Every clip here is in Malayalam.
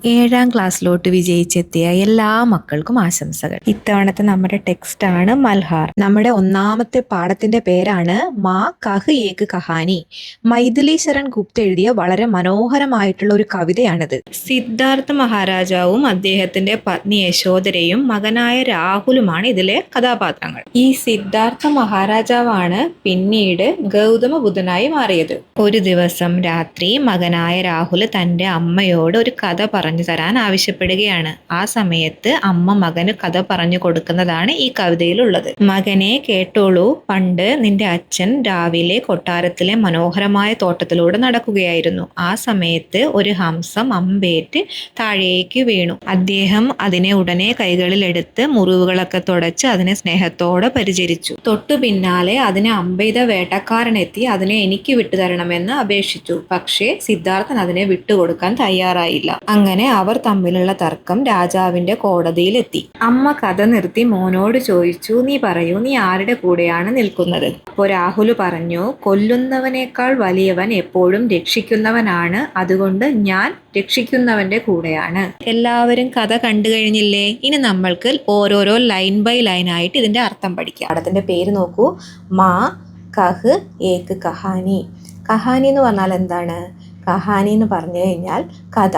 7ാം ക്ലാസ്സിലോട്ട് വിജയിച്ചെത്തിയ എല്ലാ മക്കൾക്കും ആശംസകൾ. ഇത്തവണത്തെ നമ്മുടെ ടെക്സ്റ്റാണ് മൽഹാർ. നമ്മുടെ ഒന്നാമത്തെ പാഠത്തിന്റെ പേരാണ് മാ കഹ് ഏക് കഹാനി. മൈഥിലി ശരൺ ഗുപ്ത എഴുതിയ വളരെ മനോഹരമായിട്ടുള്ള ഒരു കവിതയാണിത്. സിദ്ധാർത്ഥ മഹാരാജാവും അദ്ദേഹത്തിന്റെ പത്നി യശോധരയും മകനായ രാഹുലുമാണ് ഇതിലെ കഥാപാത്രങ്ങൾ. ഈ സിദ്ധാർത്ഥ മഹാരാജാവാണ് പിന്നീട് ഗൗതമ ബുദ്ധനായി മാറിയത്. ഒരു ദിവസം രാത്രി മകനായ രാഹുൽ തന്റെ അമ്മയോട് ഒരു കഥ പറഞ്ഞു തരാൻ ആവശ്യപ്പെടുകയാണ്. ആ സമയത്ത് അമ്മ മകന് കഥ പറഞ്ഞു കൊടുക്കുന്നതാണ് ഈ കവിതയിലുള്ളത്. മകനെ കേട്ടോളൂ, പണ്ട് നിന്റെ അച്ഛൻ രാവിലെ കൊട്ടാരത്തിലെ മനോഹരമായ തോട്ടത്തിലൂടെ നടക്കുകയായിരുന്നു. ആ സമയത്ത് ഒരു ഹംസം അമ്പേറ്റ് താഴേക്ക് വീണു. അദ്ദേഹം അതിനെ ഉടനെ കൈകളിൽ എടുത്ത് മുറിവുകളൊക്കെ തുടച്ച് അതിനെ സ്നേഹത്തോടെ പരിചരിച്ചു. തൊട്ടു പിന്നാലെ അതിനെ അമ്പെയ്ത വേട്ടക്കാരനെത്തി അതിനെ എനിക്ക് വിട്ടുതരണമെന്ന് അപേക്ഷിച്ചു. പക്ഷേ സിദ്ധാർത്ഥൻ അതിനെ വിട്ടുകൊടുക്കാൻ തയ്യാറായില്ല. അങ്ങനെ അവർ തമ്മിലുള്ള തർക്കം രാജാവിന്റെ കോടതിയിലെത്തി. അമ്മ കഥ നിർത്തി മോനോട് ചോദിച്ചു, നീ പറയൂ, നീ ആരുടെ കൂടെയാണ് നിൽക്കുന്നത്? അപ്പോൾ രാഹുൽ പറഞ്ഞു, കൊല്ലുന്നവനേക്കാൾ വലിയവൻ എപ്പോഴും രക്ഷിക്കുന്നവനാണ്, അതുകൊണ്ട് ഞാൻ രക്ഷിക്കുന്നവന്റെ കൂടെയാണ്. എല്ലാവരും കഥ കണ്ടു കഴിഞ്ഞില്ലേ? ഇനി നമ്മൾക്ക് ഓരോരോ ലൈൻ ബൈ ലൈൻ ആയിട്ട് ഇതിന്റെ അർത്ഥം പഠിക്കാം. പാഠത്തിന്റെ പേര് നോക്കൂ, മാ കഹ് ഏക് കഹാനി. കഹാനി എന്ന് പറഞ്ഞാൽ എന്താണ്? കഹാനി എന്ന് പറഞ്ഞു കഴിഞ്ഞാൽ കഥ.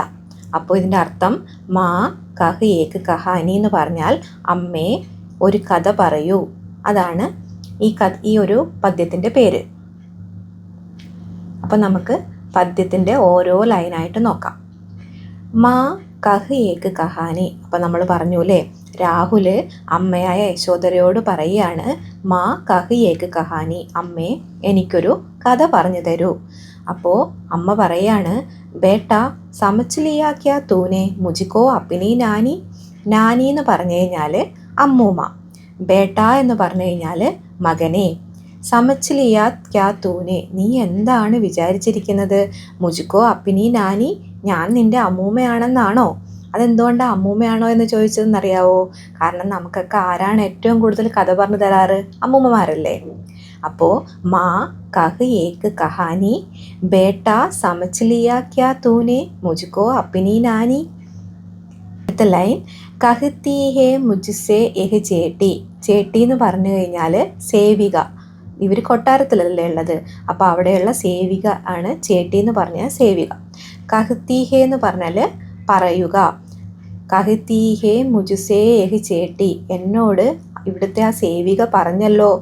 അപ്പോൾ ഇതിൻ്റെ അർത്ഥം മാ കഹ് ഏക് കഹാനി എന്ന് പറഞ്ഞാൽ അമ്മേ ഒരു കഥ പറയൂ. അതാണ് ഈ ഒരു പദ്യത്തിൻ്റെ പേര്. അപ്പം നമുക്ക് പദ്യത്തിൻ്റെ ഓരോ ലൈനായിട്ട് നോക്കാം. മാ കഹ് ഏക് കഹാനി. അപ്പം നമ്മൾ പറഞ്ഞു അല്ലേ, രാഹുൽ അമ്മയായ യശോധരയോട് പറയുകയാണ്, മാ കഹ് ഏക് കഹാനി, അമ്മേ എനിക്കൊരു കഥ പറഞ്ഞു തരൂ. അപ്പോൾ അമ്മ പറയാണ്, ബേട്ടാ സമച്ച് ലിയാ ക്യാ തൂനെ മുജിക്കോ അപ്പിനി നാനി. നാനി എന്ന് പറഞ്ഞു കഴിഞ്ഞാൽ അമ്മൂമ്മ, ബേട്ട എന്ന് പറഞ്ഞു കഴിഞ്ഞാൽ മകനെ. സമച്ച് ലിയാ ക്യാ തൂനെ, നീ എന്താണ് വിചാരിച്ചിരിക്കുന്നത്? മുജിക്കോ അപ്പിനി നാനി, ഞാൻ നിന്റെ അമ്മൂമ്മയാണെന്നാണോ? അതെന്തുകൊണ്ടാണ് അമ്മൂമ്മയാണോ എന്ന് ചോദിച്ചതെന്നറിയാവോ? കാരണം നമുക്കൊക്കെ ആരാണ് ഏറ്റവും കൂടുതൽ കഥ പറഞ്ഞു തരാറ്? അമ്മൂമ്മമാരല്ലേ. അപ്പോൾ മാ കഹ് ഏക് കഹാനി, ബേട്ട സമച്ച് ലിയാ ക്യാ തൂനെ മുജ്കോ അപ്പിനി നാനി. അടുത്ത ലൈൻ, കഹ്തി ഹേ മുജ്സെ എഹ് ചേട്ടി. ചേട്ടി എന്ന് പറഞ്ഞു കഴിഞ്ഞാൽ സേവിക. ഇവർ കൊട്ടാരത്തിലല്ലേ ഉള്ളത്, അപ്പോൾ അവിടെയുള്ള സേവിക ആണ് ചേട്ടി എന്ന് പറഞ്ഞാൽ സേവിക. കഹ്തി ഹേ എന്ന് പറഞ്ഞാൽ പറയുക. കഹ്തി ഹേ മുജ്സെ എഹ് ചേട്ടി, എന്നോട് ഇവിടുത്തെ ആ സേവിക പറഞ്ഞല്ലോ.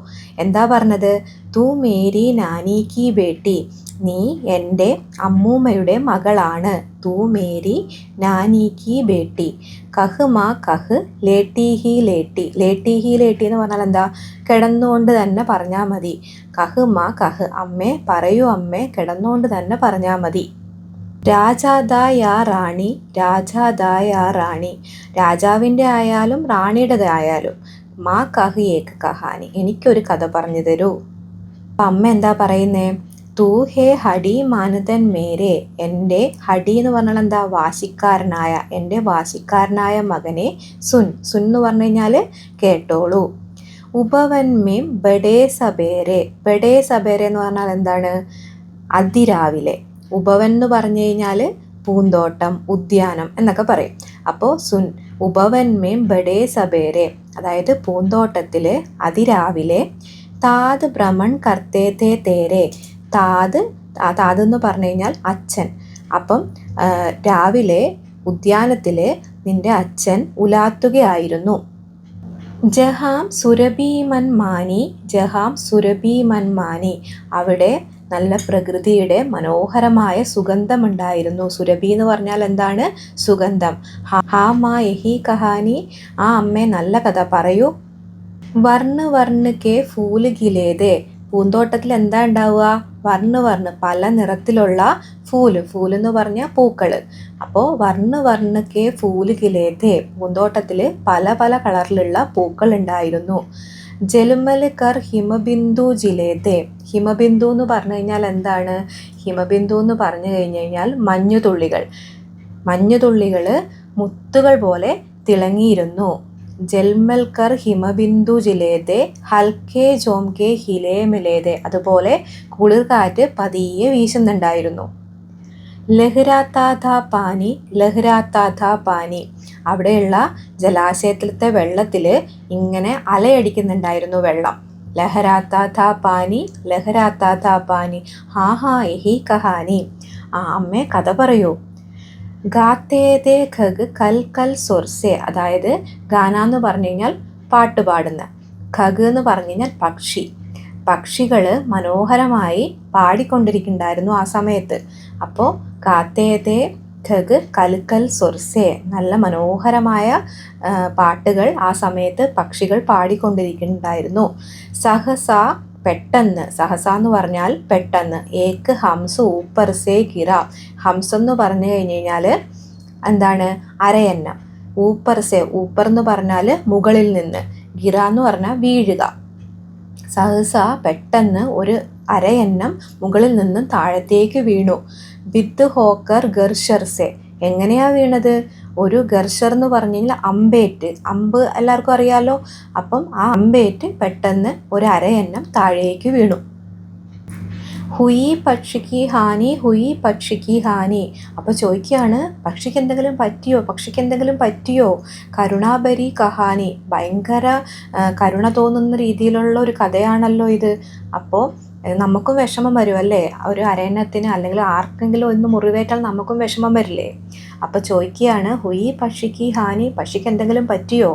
എന്താ പറഞ്ഞത്? തൂ മേരി നാനി കി ബേട്ടി, നീ എൻ്റെ അമ്മൂമ്മയുടെ മകളാണ്. തൂ മേരി നാനി കി ബേട്ടി. കഹ് മാ കഹ് ലേട്ടി ഹി ലേട്ടി. ലേട്ടി ഹി ലേട്ടി എന്ന് പറഞ്ഞാൽ എന്താ? കിടന്നുകൊണ്ട് തന്നെ പറഞ്ഞാൽ മതി. കഹ് മാ കഹ്, അമ്മേ പറയൂ അമ്മേ, കിടന്നുകൊണ്ട് തന്നെ പറഞ്ഞാൽ മതി. രാജാദായ റാണി, രാജാദായ റാണി, രാജാവിൻ്റെ ആയാലും റാണിയുടെ ആയാലും. മാ കഹ് ഏക് കഹാനി, എനിക്കൊരു കഥ പറഞ്ഞു തരൂ. അപ്പം അമ്മ എന്താ പറയുന്നേ? തൂ ഹേ ഹടി മാനതൻ മേരെ, എൻ്റെ ഹടി എന്ന് പറഞ്ഞാൽ എന്താ? വാശിക്കാരനായ, എൻ്റെ വാശിക്കാരനായ മകനെ. സുൻ, സുൻ എന്ന് പറഞ്ഞു കഴിഞ്ഞാൽ കേട്ടോളൂ. ഉപവൻ മേം ബഡേ സബേരെ. ബഡേ സബേരെ എന്ന് പറഞ്ഞാൽ എന്താണ്? അതിരാവിലെ. ഉപവൻ എന്ന് പറഞ്ഞു കഴിഞ്ഞാൽ പൂന്തോട്ടം, ഉദ്യാനം എന്നൊക്കെ പറയും. അപ്പോൾ സുൻ, ഉപവൻ മേം ബഡേ സബേരെ, അതായത് പൂന്തോട്ടത്തിൽ അതിരാവിലെ. താത് ഭ്രമൺ കർത്തേ തേ തേരെ. താത് എന്ന് പറഞ്ഞു കഴിഞ്ഞാൽ അച്ഛൻ. അപ്പം രാവിലെ ഉദ്യാനത്തിൽ നിന്റെ അച്ഛൻ ഉലാത്തുകയായിരുന്നു. ജഹാം സുരഭി മൻമാനി, ജഹാം സുരഭി മൻമാനി, അവിടെ നല്ല പ്രകൃതിയുടെ മനോഹരമായ സുഗന്ധമുണ്ടായിരുന്നു. സുരഭി എന്ന് പറഞ്ഞാൽ എന്താണ്? സുഗന്ധം. ഹാ മാ യഹി കഹാനി, ആ അമ്മേ നല്ല കഥ പറയൂ. വർണ്ണ് വർണ്ണ് കെ ഫൂല് ഗിലേതേ, പൂന്തോട്ടത്തിൽ എന്താ ഉണ്ടാവുക? വർണ്ണ് വർണ്ണ്, പല നിറത്തിലുള്ള ഫൂല്. ഫൂല് എന്ന് പറഞ്ഞാൽ പൂക്കൾ. അപ്പോൾ വർണ്ണ് വർണ്ണ് കെ ഫൂല് ഗിലേതേ, പൂന്തോട്ടത്തിൽ പല പല കളറിലുള്ള പൂക്കൾ ഉണ്ടായിരുന്നു. ജലുമൽ കർ ഹിമബിന്ദു ജിലേതേ, ഹിമബിന്ദു എന്ന് പറഞ്ഞു കഴിഞ്ഞാൽ എന്താണ്? ഹിമബിന്ദു എന്ന് പറഞ്ഞു കഴിഞ്ഞാൽ മഞ്ഞുതുള്ളികൾ. മഞ്ഞുതുള്ളികൾ മുത്തുകൾ പോലെ തിളങ്ങിയിരുന്നു. ജൽമൽ കർ ഹിമബിന്ദു ജിലേതേ ഹൽക്കേ ജോംകെ ഹിലേ മിലേതേ, അതുപോലെ കുളിർകാറ്റ് പതിയെ വീശുന്നുണ്ടായിരുന്നു. ലഹ്രാത്താ പാനി ലഹ്രാത്താ പാനി. അവിടെയുള്ള ജലാശയത്തിലത്തെ വെള്ളത്തിൽ ഇങ്ങനെ അലയടിക്കുന്നുണ്ടായിരുന്നു വെള്ളം. ലഹരാത്താ പാനി ലഹരാത്താ പാനി ഹാ ഹാ യഹി കഹാനി. അമ്മേ കഥ പറയൂ. ഗാത്തേതേ ഖഗ് കൽ കൽ സൊർസെ. അതായത് ഗാന എന്ന് പറഞ്ഞു കഴിഞ്ഞാൽ പാട്ട് പാടുന്ന, ഖഗ് എന്ന് പറഞ്ഞു കഴിഞ്ഞാൽ പക്ഷി. പക്ഷികൾ മനോഹരമായി പാടിക്കൊണ്ടിരിക്കുന്നുണ്ടായിരുന്നു ആ സമയത്ത്. അപ്പോൾ ഗാത്തേതേ ഖഗ് കൽ കൽ സൊർസെ, നല്ല മനോഹരമായ പാട്ടുകൾ ആ സമയത്ത് പക്ഷികൾ പാടിക്കൊണ്ടിരിക്കുന്നുണ്ടായിരുന്നു. സഹസ പെട്ടെന്ന്, സഹസ എന്ന് പറഞ്ഞാൽ പെട്ടെന്ന്. ഏക്ക് ഹംസ ഊപ്പർ സേ ഗിറ. ഹംസം എന്ന് പറഞ്ഞു കഴിഞ്ഞ് കഴിഞ്ഞാൽ എന്താണ്? അരയന്നം. ഊപ്പർ സേ, ഊപ്പർ എന്ന് പറഞ്ഞാൽ മുകളിൽ നിന്ന്, ഗിറ എന്ന് പറഞ്ഞാൽ വീഴുക. സഹസ പെട്ടെന്ന് ഒരു അരയന്നം മുകളിൽ നിന്നും താഴത്തേക്ക് വീണു. ബിദ് ഹോക്കർ ഗർഷർസെ. എങ്ങനെയാ വീണത്? ഒരു ഗർഷർ എന്ന് പറഞ്ഞു കഴിഞ്ഞാൽ അമ്പേറ്റ്, അമ്പ് എല്ലാവർക്കും അറിയാലോ. അപ്പം ആ അമ്പേറ്റ് പെട്ടെന്ന് ഒരു അരയന്നം താഴേക്ക് വീണു. ഹുയി പക്ഷിക്ക് ഹാനി ഹുയി പക്ഷിക്ക് ഹാനി. അപ്പോൾ ചോദിക്കുകയാണ്, പക്ഷിക്ക് എന്തെങ്കിലും പറ്റിയോ, പക്ഷിക്ക് എന്തെങ്കിലും പറ്റിയോ? കരുണാബരി കഹാനി. ഭയങ്കര കരുണ തോന്നുന്ന രീതിയിലുള്ള ഒരു കഥയാണല്ലോ ഇത്. അപ്പോൾ നമുക്കും വിഷമം വരും അല്ലേ? ഒരു അരയന്നത്തിന് അല്ലെങ്കിൽ ആർക്കെങ്കിലും ഒന്ന് മുറിവേറ്റാൽ നമുക്കും വിഷമം വരില്ലേ? അപ്പോൾ ചോദിക്കുകയാണ്, ഹുയി പക്ഷിക്ക് ഹാനി, പക്ഷിക്ക് എന്തെങ്കിലും പറ്റിയോ?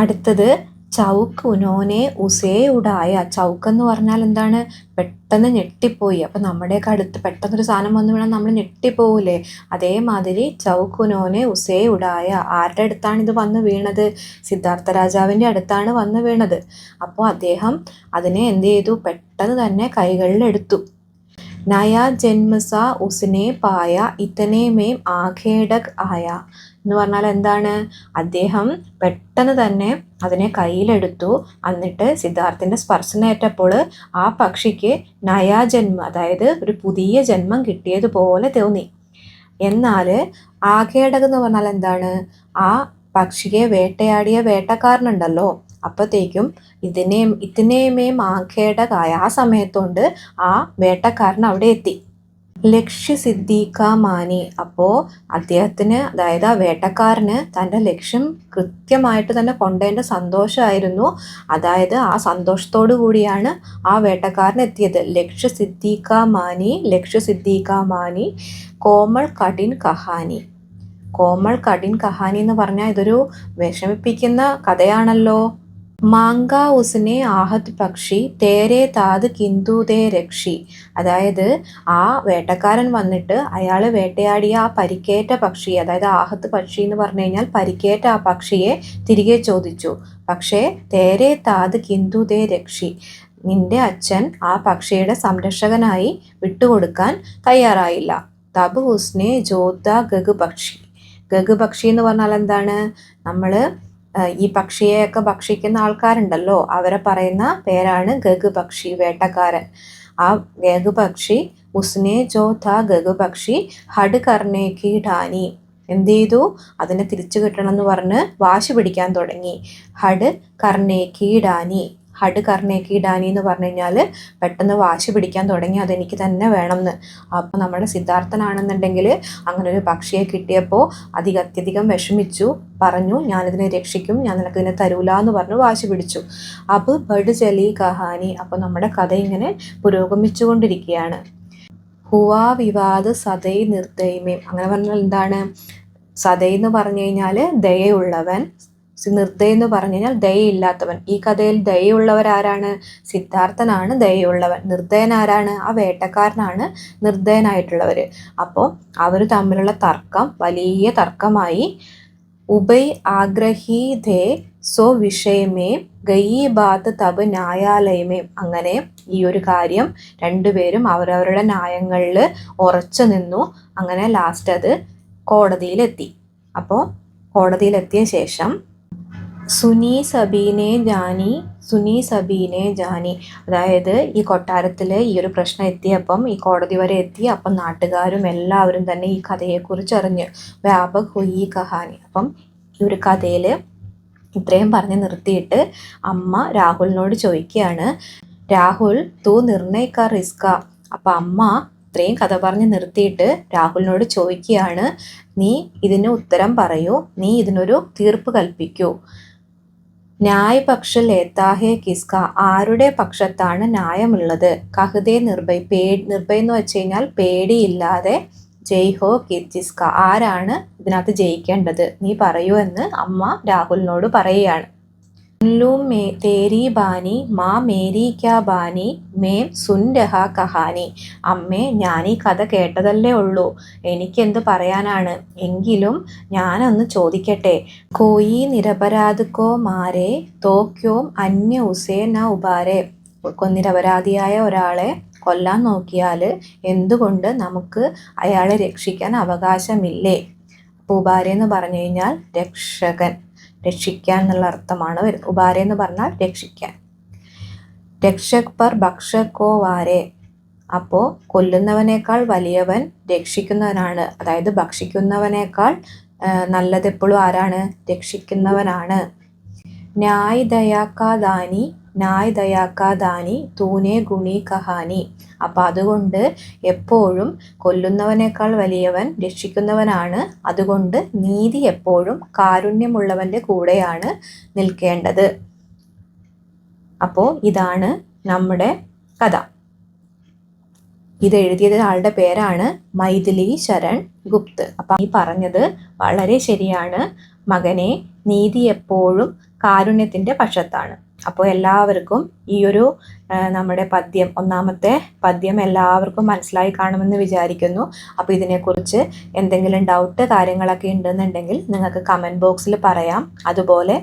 അടുത്തത് ചൗക്ക് ഉനോനെ ഉസേ ഉടായ. ചൗക്ക് എന്ന് പറഞ്ഞാൽ എന്താണ്? പെട്ടെന്ന് ഞെട്ടിപ്പോയി. അപ്പം നമ്മുടെയൊക്കെ അടുത്ത് പെട്ടെന്നൊരു സാധനം വന്നു വീണാൽ നമ്മൾ ഞെട്ടിപ്പോവില്ലേ? അതേമാതിരി ചൗക്ക് ഉനോനെ ഉസേ ഉടായ. ആരുടെ അടുത്താണ് ഇത് വന്ന് വീണത്? സിദ്ധാർത്ഥ രാജാവിൻ്റെ അടുത്താണ് വന്ന് വീണത്. അപ്പോൾ അദ്ദേഹം അതിനെ എന്ത് ചെയ്തു? പെട്ടെന്ന് തന്നെ കൈകളിലെടുത്തു. നയാ ജന്മസ ഉസ്നെ പായ ഇത്തനെ മേം ആഖേഡക് ആയ എന്ന് പറഞ്ഞാൽ എന്താണ്? അദ്ദേഹം പെട്ടെന്ന് തന്നെ അതിനെ കയ്യിലെടുത്തു. എന്നിട്ട് സിദ്ധാർത്ഥിൻ്റെ സ്പർശനേറ്റപ്പോൾ ആ പക്ഷിക്ക് നയാജന്മം, അതായത് ഒരു പുതിയ ജന്മം കിട്ടിയതുപോലെ തോന്നി. എന്നാൽ ആഖേഡക് എന്ന് പറഞ്ഞാൽ എന്താണ്? ആ പക്ഷിയെ വേട്ടയാടിയ വേട്ടക്കാരനുണ്ടല്ലോ, അപ്പോഴത്തേക്കും ഇതിനേമേം ആഖേഡകായ, ആ സമയത്തുകൊണ്ട് ആ വേട്ടക്കാരൻ അവിടെ എത്തി. ലക്ഷ്യസിദ്ധിക്ക മാനി. അപ്പോൾ അദ്ദേഹത്തിന്, അതായത് ആ വേട്ടക്കാരന് തൻ്റെ ലക്ഷ്യം കൃത്യമായിട്ട് തന്നെ കൊണ്ടതിൻ്റെ സന്തോഷമായിരുന്നു. അതായത് ആ സന്തോഷത്തോടു കൂടിയാണ് ആ വേട്ടക്കാരൻ എത്തിയത്. ലക്ഷ്യസിദ്ധിക്ക മാനി ലക്ഷ്യസിദ്ധിക്ക മാനി കോമൾ കഠിൻ കഹാനി. കോമൾ കഠിൻ കഹാനി എന്ന് പറഞ്ഞാൽ ഇതൊരു വിഷമിപ്പിക്കുന്ന കഥയാണല്ലോ. മാങ്ക ഉസ്നെ ആഹത് പക്ഷി തേരെ താത് കിന്തുതേ രക്ഷി. അതായത് ആ വേട്ടക്കാരൻ വന്നിട്ട് അയാൾ വേട്ടയാടിയ ആ പരിക്കേറ്റ പക്ഷി, അതായത് ആഹത്ത് പക്ഷി എന്ന് പറഞ്ഞു കഴിഞ്ഞാൽ പരിക്കേറ്റ ആ പക്ഷിയെ തിരികെ ചോദിച്ചു. പക്ഷേ തേരെ താത് കിന്തുതേ രക്ഷി, നിന്റെ അച്ഛൻ ആ പക്ഷിയുടെ സംരക്ഷകനായി വിട്ടുകൊടുക്കാൻ തയ്യാറായില്ല. തബ് ഉസ്നെ ജോത ഗഗ് പക്ഷി. ഗഗ് പക്ഷി എന്ന് പറഞ്ഞാൽ എന്താണ്? നമ്മൾ ഈ പക്ഷിയെയൊക്കെ ഭക്ഷിക്കുന്ന ആൾക്കാരുണ്ടല്ലോ, അവരെ പറയുന്ന പേരാണ് ഗഗ് പക്ഷി, വേട്ടക്കാരൻ. ആ ഗഗ് പക്ഷി ഉസ്നെ ജോ ഥാ ഗഗ് പക്ഷി ഹഡ് കർണേക്ക് ഢാനി. എന്ത് ചെയ്തു? അതിനെ തിരിച്ചു കിട്ടണം എന്ന് പറഞ്ഞ് വാശി പിടിക്കാൻ തുടങ്ങി. ഹഡ് കർണേക്ക് ഢാനി. ഹഡ് കർണേക്ക് ഢാനി എന്ന് പറഞ്ഞു കഴിഞ്ഞാൽ പെട്ടെന്ന് വാശി പിടിക്കാൻ തുടങ്ങി, അതെനിക്ക് തന്നെ വേണം എന്ന്. അപ്പോൾ നമ്മുടെ സിദ്ധാർത്ഥനാണെന്നുണ്ടെങ്കിൽ അങ്ങനെ ഒരു പക്ഷിയെ കിട്ടിയപ്പോൾ അത്യധികം വിഷമിച്ചു. പറഞ്ഞു, ഞാനിതിനെ രക്ഷിക്കും, ഞാൻ നിനക്കിതിനെ തരൂല എന്ന് പറഞ്ഞു വാശി പിടിച്ചു. അബ് ബഡ് ചലി കഹാനി. അപ്പോൾ നമ്മുടെ കഥ ഇങ്ങനെ പുരോഗമിച്ചുകൊണ്ടിരിക്കുകയാണ്. ഹുവാ വിവാദ് സദൈ നിർദ്ദയമേം. അങ്ങനെ പറഞ്ഞാൽ എന്താണ്? സദൈ എന്ന് പറഞ്ഞു കഴിഞ്ഞാൽ ദയുള്ളവൻ, നിർദ്ദയ എന്ന് പറഞ്ഞു കഴിഞ്ഞാൽ ദയയില്ലാത്തവൻ. ഈ കഥയിൽ ദയയുള്ളവരാരാണ്? സിദ്ധാർത്ഥനാണ് ദയയുള്ളവൻ. നിർദ്ദയൻ ആരാണ്? ആ വേട്ടക്കാരനാണ് നിർദ്ദയനായിട്ടുള്ളവർ. അപ്പോൾ അവർ തമ്മിലുള്ള തർക്കം വലിയ തർക്കമായി. ഉഭൈ ആഗ്രഹി ധേ സോ വിഷയമേ ഗയി ബാത്ത് തബ് ന്യായാലയമേ. അങ്ങനെ ഈ ഒരു കാര്യം രണ്ടുപേരും അവരവരുടെ ന്യായങ്ങളിൽ ഉറച്ചു നിന്നു. അങ്ങനെ ലാസ്റ്റ് അത് കോടതിയിലെത്തി. അപ്പോൾ കോടതിയിലെത്തിയ ശേഷം സുനി സബീനെ ജാനി, അതായത് ഈ കൊട്ടാരത്തിൽ ഈ ഒരു പ്രശ്നം എത്തിയപ്പം ഈ കോടതി വരെ എത്തി. അപ്പം നാട്ടുകാരും എല്ലാവരും തന്നെ ഈ കഥയെക്കുറിച്ച് അറിഞ്ഞ് വ്യാപക് ഹുയി കഹാനി. അപ്പം ഈ ഒരു കഥയിൽ ഇത്രയും പറഞ്ഞ് നിർത്തിയിട്ട് അമ്മ രാഹുലിനോട് ചോദിക്കുകയാണ്, രാഹുൽ തൂ നിർണയിക്ക റിസ്ക. അപ്പം അമ്മ ഇത്രയും കഥ പറഞ്ഞ് നിർത്തിയിട്ട് രാഹുലിനോട് ചോദിക്കുകയാണ്, നീ ഇതിന് ഉത്തരം പറയൂ, നീ ഇതിനൊരു തീർപ്പ് കൽപ്പിക്കൂ. ന്യായ് പക്ഷ ലേത്താഹേ കിസ്ക, ആരുടെ പക്ഷത്താണ് ന്യായമുള്ളത്? കഹ്ദേ നിർഭയ്, നിർഭയ് എന്ന് വെച്ച് കഴിഞ്ഞാൽ പേടിയില്ലാതെ, ജയ് ഹോ കിസ്ക, ആരാണ് ഇതിനകത്ത് ജയിക്കേണ്ടത്, നീ പറയൂ എന്ന് അമ്മ രാഹുലിനോട് പറയുകയാണ്. ലൂം തേരി ബാനി മാ മേരി ക്യാ ബാനി മേം സുൻ രഹാ കഹാനി, അമ്മേ ഞാൻ ഈ കഥ കേട്ടതല്ലേ ഉള്ളൂ, എനിക്കെന്ത് പറയാനാണ്, എങ്കിലും ഞാനൊന്ന് ചോദിക്കട്ടെ. കോയി നിരപരാധ് കോ മാരെ തോ ക്യോം അന്യ ഉസേ ന ഉബാരെ, നിരപരാധിയായ ഒരാളെ കൊല്ലാൻ നോക്കിയാൽ എന്തുകൊണ്ട് നമുക്ക് അയാളെ രക്ഷിക്കാൻ അവകാശമില്ലേ? ഉബാരെ എന്ന് പറഞ്ഞു കഴിഞ്ഞാൽ രക്ഷകൻ, രക്ഷിക്കാൻ എന്നുള്ള അർത്ഥമാണ് വരുന്നത്. ഉബാരെ എന്ന് പറഞ്ഞാൽ രക്ഷിക്കാൻ. രക്ഷക് പർ ഭക്ഷക് കോ വാരെ, അപ്പോൾ കൊല്ലുന്നവനേക്കാൾ വലിയവൻ രക്ഷിക്കുന്നവനാണ്, അതായത് ഭക്ഷിക്കുന്നവനേക്കാൾ നല്ലത് എപ്പോഴും ആരാണ്? രക്ഷിക്കുന്നവനാണ്. ന്യായ് ദയാക്കാദാനി ന്യായ് ദയാക്കാദാനി തൂനെ ഗുണി കഹാനി, അപ്പം അതുകൊണ്ട് എപ്പോഴും കൊല്ലുന്നവനേക്കാൾ വലിയവൻ രക്ഷിക്കുന്നവനാണ്, അതുകൊണ്ട് നീതി എപ്പോഴും കാരുണ്യമുള്ളവൻ്റെ കൂടെയാണ് നിൽക്കേണ്ടത്. അപ്പോൾ ഇതാണ് നമ്മുടെ കഥ. ഇത് എഴുതിയത് ആളുടെ പേരാണ് മൈഥിലി ശരൺ ഗുപ്ത്. അപ്പം ഈ പറഞ്ഞത് വളരെ ശരിയാണ്. മകനെ, നീതി എപ്പോഴും കാരുണ്യത്തിൻ്റെ പക്ഷത്താണ്. അപ്പോൾ എല്ലാവർക്കും ഈ ഒരു നമ്മുടെ പദ്യം, ഒന്നാമത്തെ പദ്യം എല്ലാവർക്കും മനസ്സിലായി കാണുമെന്ന് വിചാരിക്കുന്നു. അപ്പോൾ ഇതിനെക്കുറിച്ച് എന്തെങ്കിലും ഡൗട്ട് കാര്യങ്ങളൊക്കെ ഉണ്ടെന്നുണ്ടെങ്കിൽ നിങ്ങൾക്ക് കമൻറ്റ് ബോക്സിൽ പറയാം. അതുപോലെ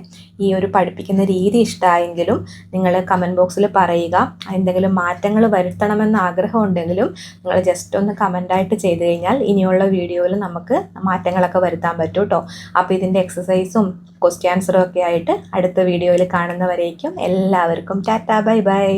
ഈ ഒരു പഠിപ്പിക്കുന്ന രീതി ഇഷ്ടമായെങ്കിലും നിങ്ങൾ കമൻറ്റ് ബോക്സിൽ പറയുക. എന്തെങ്കിലും മാറ്റങ്ങൾ വരുത്തണമെന്ന് ആഗ്രഹമുണ്ടെങ്കിലും നിങ്ങൾ ജസ്റ്റ് ഒന്ന് കമൻ്റായിട്ട് ചെയ്ത് കഴിഞ്ഞാൽ ഇനിയുള്ള വീഡിയോയിൽ നമുക്ക് മാറ്റങ്ങളൊക്കെ വരുത്താൻ പറ്റും കേട്ടോ. അപ്പോൾ ഇതിൻ്റെ എക്സസൈസും ക്വസ്റ്റ്യൻ ആൻസറും ഒക്കെ ആയിട്ട് അടുത്ത വീഡിയോയിൽ കാണുന്നവരേക്കും എല്ലാവർക്കും ടാറ്റാ ബൈ ബൈ.